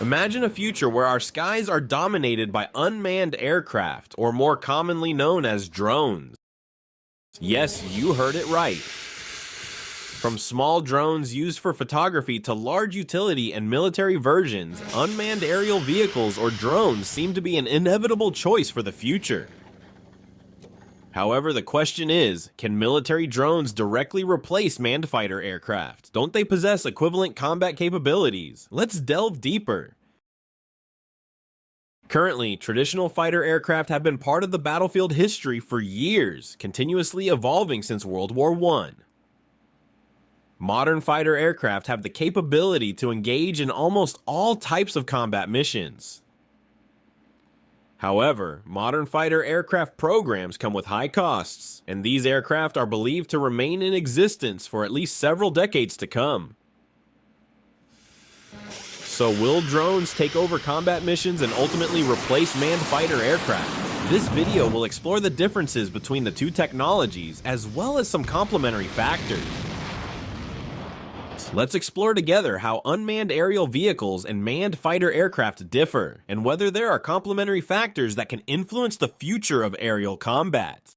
Imagine a future where our skies are dominated by unmanned aircraft, or more commonly known as drones. Yes, you heard it right. From small drones used for photography to large utility and military versions, unmanned aerial vehicles or drones seem to be an inevitable choice for the future. However, the question is, can military drones directly replace manned fighter aircraft? Don't they possess equivalent combat capabilities? Let's delve deeper. Currently, traditional fighter aircraft have been part of the battlefield history for years, continuously evolving since World War I. Modern fighter aircraft have the capability to engage in almost all types of combat missions. However, modern fighter aircraft programs come with high costs, and these aircraft are believed to remain in existence for at least several decades to come. So will drones take over combat missions and ultimately replace manned fighter aircraft? This video will explore the differences between the two technologies, as well as some complementary factors. Let's explore together how unmanned aerial vehicles and manned fighter aircraft differ, and whether there are complementary factors that can influence the future of aerial combat.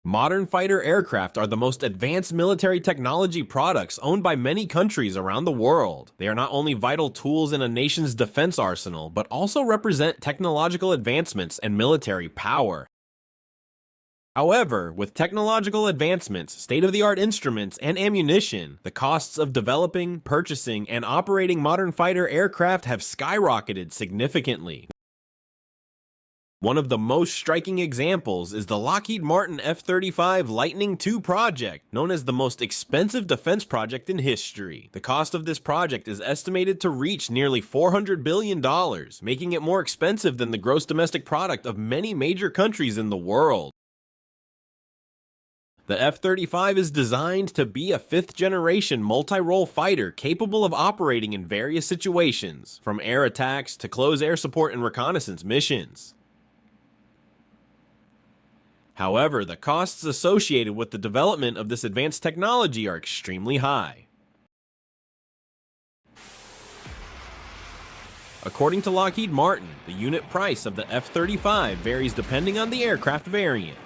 Modern fighter aircraft are the most advanced military technology products owned by many countries around the world. They are not only vital tools in a nation's defense arsenal, but also represent technological advancements and military power. However, with technological advancements, state-of-the-art instruments, and ammunition, the costs of developing, purchasing, and operating modern fighter aircraft have skyrocketed significantly. One of the most striking examples is the Lockheed Martin F-35 Lightning II project, known as the most expensive defense project in history. The cost of this project is estimated to reach nearly $400 billion, making it more expensive than the gross domestic product of many major countries in the world. The F-35 is designed to be a fifth-generation multi-role fighter capable of operating in various situations, from air attacks to close air support and reconnaissance missions. However, the costs associated with the development of this advanced technology are extremely high. According to Lockheed Martin, the unit price of the F-35 varies depending on the aircraft variant.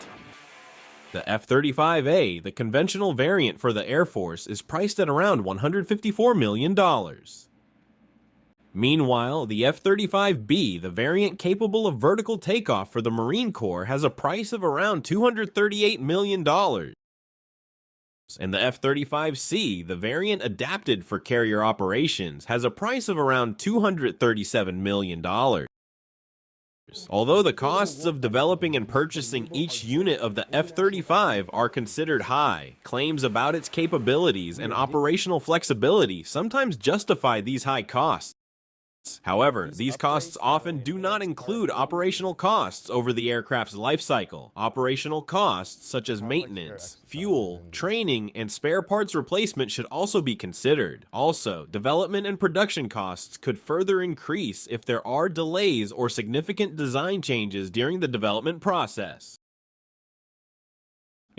The F-35A, the conventional variant for the Air Force, is priced at around $154 million. Meanwhile, the F-35B, the variant capable of vertical takeoff for the Marine Corps, has a price of around $238 million. And the F-35C, the variant adapted for carrier operations, has a price of around $237 million. Although the costs of developing and purchasing each unit of the F-35 are considered high, claims about its capabilities and operational flexibility sometimes justify these high costs. However, these costs often do not include operational costs over the aircraft's life cycle. Operational costs such as maintenance, fuel, training, and spare parts replacement should also be considered. Also, development and production costs could further increase if there are delays or significant design changes during the development process.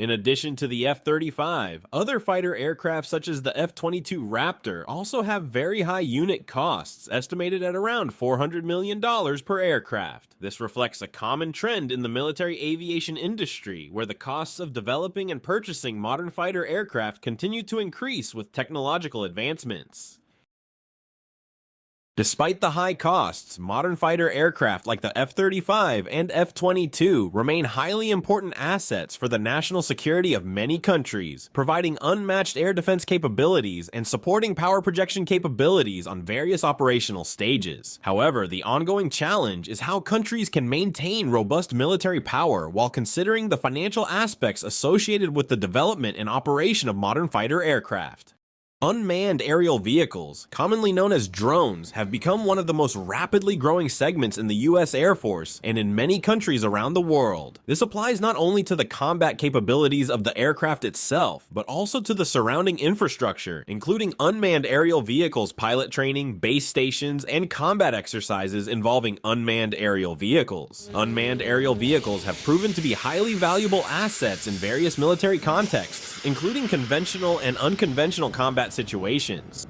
In addition to the F-35, other fighter aircraft such as the F-22 Raptor also have very high unit costs, estimated at around $400 million per aircraft. This reflects a common trend in the military aviation industry, where the costs of developing and purchasing modern fighter aircraft continue to increase with technological advancements. Despite the high costs, modern fighter aircraft like the F-35 and F-22 remain highly important assets for the national security of many countries, providing unmatched air defense capabilities and supporting power projection capabilities on various operational stages. However, the ongoing challenge is how countries can maintain robust military power while considering the financial aspects associated with the development and operation of modern fighter aircraft. Unmanned aerial vehicles, commonly known as drones, have become one of the most rapidly growing segments in the US Air Force and in many countries around the world. This applies not only to the combat capabilities of the aircraft itself, but also to the surrounding infrastructure, including unmanned aerial vehicles pilot training, base stations, and combat exercises involving unmanned aerial vehicles. Unmanned aerial vehicles have proven to be highly valuable assets in various military contexts, including conventional and unconventional combat situations.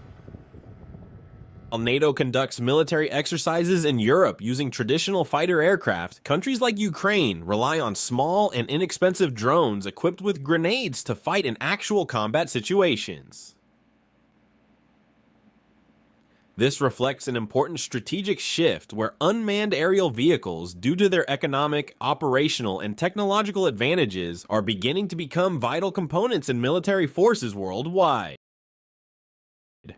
While NATO conducts military exercises in Europe using traditional fighter aircraft, countries like Ukraine rely on small and inexpensive drones equipped with grenades to fight in actual combat situations. This reflects an important strategic shift where unmanned aerial vehicles, due to their economic, operational, and technological advantages, are beginning to become vital components in military forces worldwide.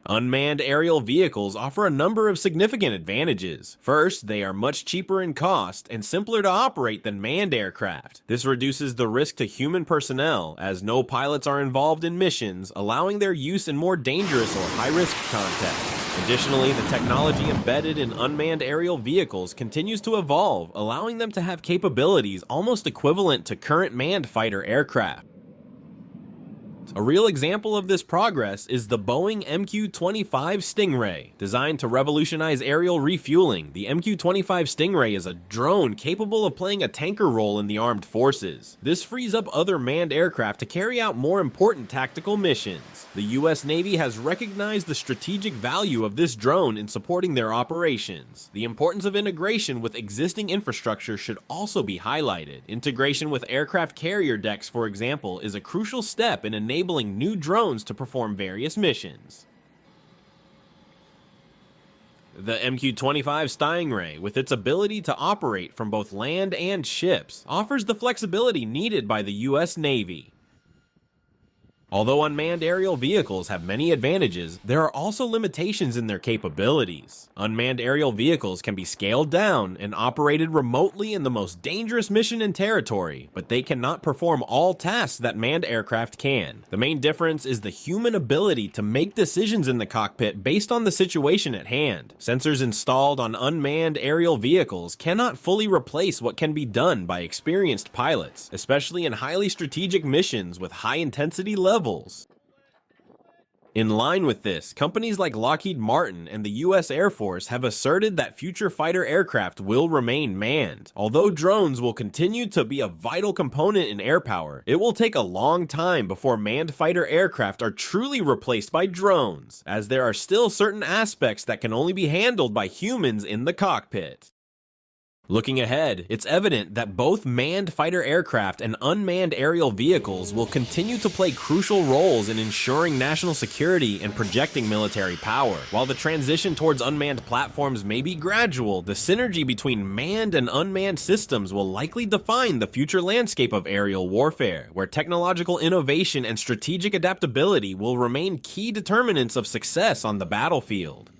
Unmanned aerial vehicles offer a number of significant advantages. First, they are much cheaper in cost and simpler to operate than manned aircraft. This reduces the risk to human personnel, as no pilots are involved in missions, allowing their use in more dangerous or high-risk contexts. Additionally, the technology embedded in unmanned aerial vehicles continues to evolve, allowing them to have capabilities almost equivalent to current manned fighter aircraft. A real example of this progress is the Boeing MQ-25 Stingray. Designed to revolutionize aerial refueling, the MQ-25 Stingray is a drone capable of playing a tanker role in the armed forces. This frees up other manned aircraft to carry out more important tactical missions. The US Navy has recognized the strategic value of this drone in supporting their operations. The importance of integration with existing infrastructure should also be highlighted. Integration with aircraft carrier decks, for example, is a crucial step in enabling new drones to perform various missions. The MQ-25 Stingray, with its ability to operate from both land and ships, offers the flexibility needed by the US Navy. Although unmanned aerial vehicles have many advantages, there are also limitations in their capabilities. Unmanned aerial vehicles can be scaled down and operated remotely in the most dangerous mission in territory, but they cannot perform all tasks that manned aircraft can. The main difference is the human ability to make decisions in the cockpit based on the situation at hand. Sensors installed on unmanned aerial vehicles cannot fully replace what can be done by experienced pilots, especially in highly strategic missions with high-intensity levels. In line with this, companies like Lockheed Martin and the US Air Force have asserted that future fighter aircraft will remain manned. Although drones will continue to be a vital component in air power, it will take a long time before manned fighter aircraft are truly replaced by drones, as there are still certain aspects that can only be handled by humans in the cockpit. Looking ahead, it's evident that both manned fighter aircraft and unmanned aerial vehicles will continue to play crucial roles in ensuring national security and projecting military power. While the transition towards unmanned platforms may be gradual, the synergy between manned and unmanned systems will likely define the future landscape of aerial warfare, where technological innovation and strategic adaptability will remain key determinants of success on the battlefield.